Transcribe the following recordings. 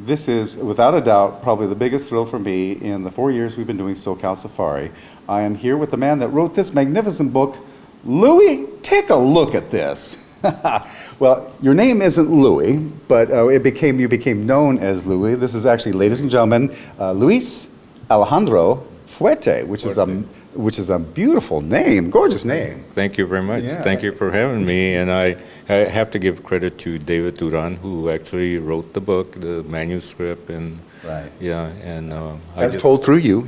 This is, without a doubt, probably the biggest thrill for me in the 4 years we've been doing SoCal Safari. I am here with the man that wrote this magnificent book. Louie, take a look at this. Well, your name isn't Louie, but you became known as Louie. This is actually, ladies and gentlemen, Luis Alejandro Fuerte, which is a beautiful name, gorgeous name. Thank you very much. Yeah. Thank you for having me. And I have to give credit to David Duran, who actually wrote the book, the manuscript, and Right. yeah, and As told through you.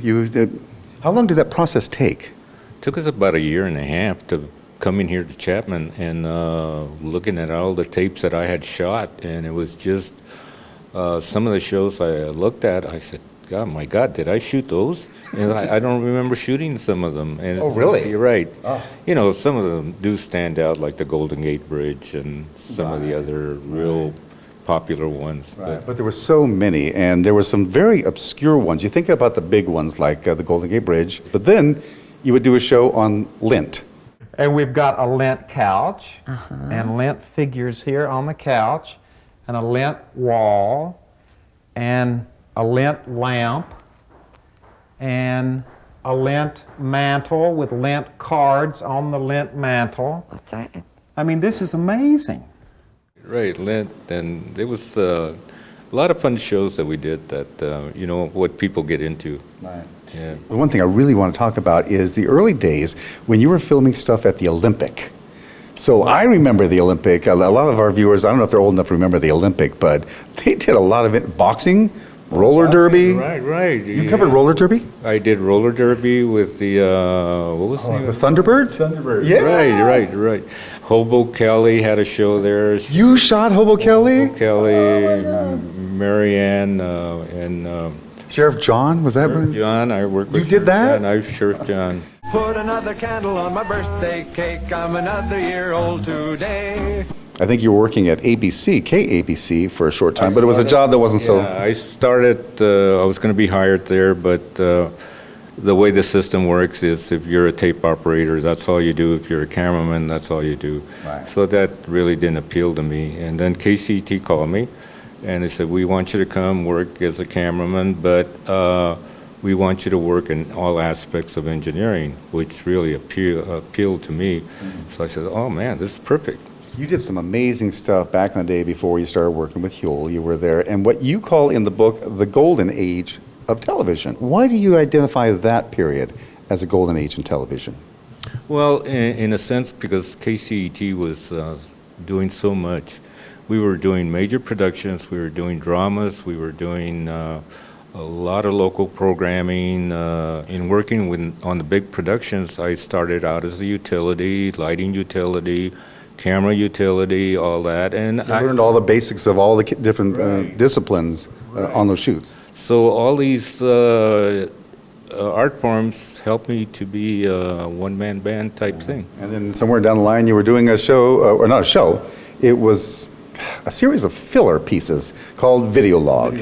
How long did that process take? took us about a year and a half to come in here to Chapman and looking at all the tapes that I had shot, and it was just some of the shows I looked at. I said, "God, my God, did I shoot those?" And I don't remember shooting some of them. And Oh, really? You're right. Oh. You know, some of them do stand out, like the Golden Gate Bridge and some of the other real popular ones. But there were so many, and there were some very obscure ones. You think about the big ones like the Golden Gate Bridge, but then you would do a show on lint. And we've got a lint couch and lint figures here on the couch and a lint wall and a lint lamp and a lint mantle with lint cards on the lint mantle. What's that? I mean, this is amazing. Right, lint, and it was a lot of fun shows that we did that, you know, what people get into. Right. Yeah. The one thing I really want to talk about is the early days when you were filming stuff at the Olympic. So I remember the Olympic. A lot of our viewers, I don't know if they're old enough to remember the Olympic, but they did a lot of it. Boxing, roller derby. Right. You covered roller derby? I did roller derby with the, what was the name? The Thunderbirds? Thunderbirds. Yes. Right. Hobo Kelly had a show there. You shot Hobo Kelly? Kelly, Marianne, and Sheriff John, was that? John. I worked with You did that? And I Sheriff John. Put another candle on my birthday cake. I'm another year old today. I think you were working at ABC, KABC for a short time, but it was a job that wasn't so... Yeah, I started, I was going to be hired there, but the way the system works is if you're a tape operator, that's all you do. If you're a cameraman, that's all you do. Right. So that really didn't appeal to me. And then KCT called me, and they said, "We want you to come work as a cameraman, but we want you to work in all aspects of engineering," which really appealed to me. So I said, "Oh man, this is perfect." You did some amazing stuff back in the day before you started working with Huell. You were there, and what you call in the book the golden age of television. Why do you identify that period as a golden age in television? Well, in a sense, because KCET was doing so much. We were doing major productions, we were doing dramas, we were doing a lot of local programming. In working on the big productions, I started out as a utility, lighting utility, camera utility, all that. And I learned all the basics of all the different disciplines on those shoots. So all these art forms helped me to be a one-man band type thing. And then somewhere down the line, you were doing a show, or not a show, it was a series of filler pieces called Videolog.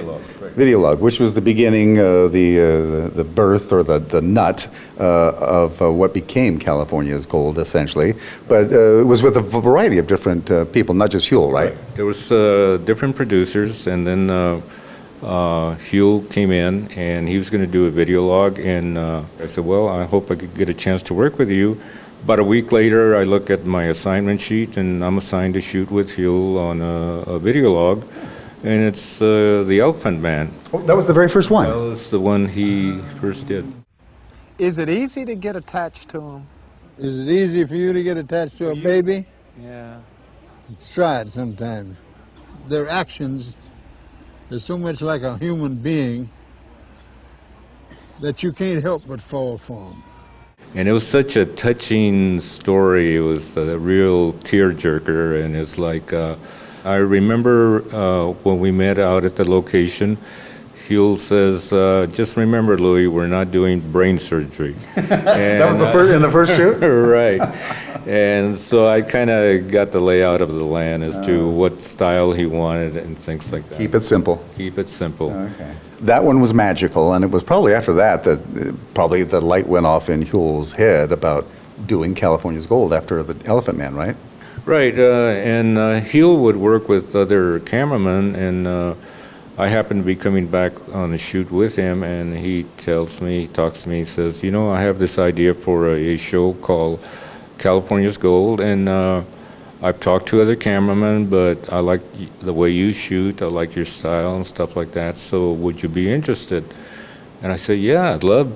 Videolog, which was the beginning, the birth or the nut of what became California's Gold, essentially. But it was with a variety of different people, not just Huell, right? There was different producers, and then Huell came in, and he was going to do a Videolog, and I said, "Well, I hope I could get a chance to work with you." About a week later, I look at my assignment sheet, and I'm assigned to shoot with Huell on a Videolog, and it's the Elephant Man. Oh, that was the very first one. That was the one he first did. Is it easy to get attached to them? Is it easy for you to get attached to a baby? Yeah. Try it sometime. Their actions are so much like a human being that you can't help but fall for them. And it was such a touching story. It was a real tearjerker, and it's like, I remember when we met out at the location, Huell says, "Just remember, Louie, we're not doing brain surgery." That was in the first shoot? Right. And so I kind of got the layout of the land as to what style he wanted and things like that. Keep it simple. Keep it simple. Okay. That one was magical, and it was probably after that that probably the light went off in Huell's head about doing California's Gold after the Elephant Man, right? Right, and Huell would work with other cameramen, and I happened to be coming back on a shoot with him, and he talks to me, he says, you know, I have this idea for a show called California's Gold, and I've talked to other cameramen, but I like the way you shoot, I like your style and stuff like that, so would you be interested? And I said, yeah, I'd love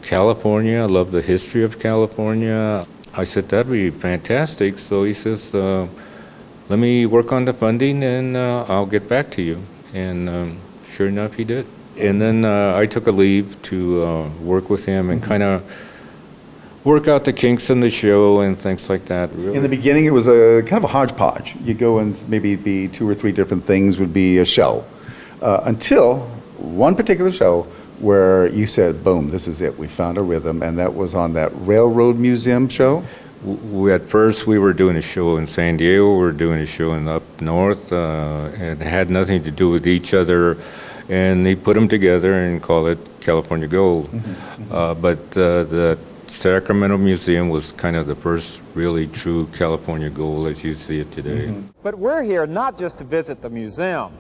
California, I love the history of California. I said, that'd be fantastic. So he says, let me work on the funding and I'll get back to you. And sure enough, he did. And then I took a leave to work with him and kind of work out the kinks in the show and things like that. Really. In the beginning, it was a kind of a hodgepodge. You go and maybe it'd be 2 or 3 different things would be a show, until one particular show where you said, boom, this is it. We found a rhythm, and that was on that Railroad Museum show. At first, we were doing a show in San Diego. We were doing a show in up north, and it had nothing to do with each other. And they put them together and call it California Gold. But the Sacramento Museum was kind of the first really true California Gold as you see it today. But we're here not just to visit the museum,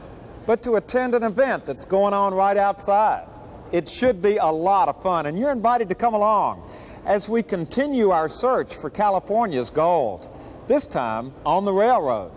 but to attend an event that's going on right outside. It should be a lot of fun, and you're invited to come along as we continue our search for California's gold, this time on the railroad.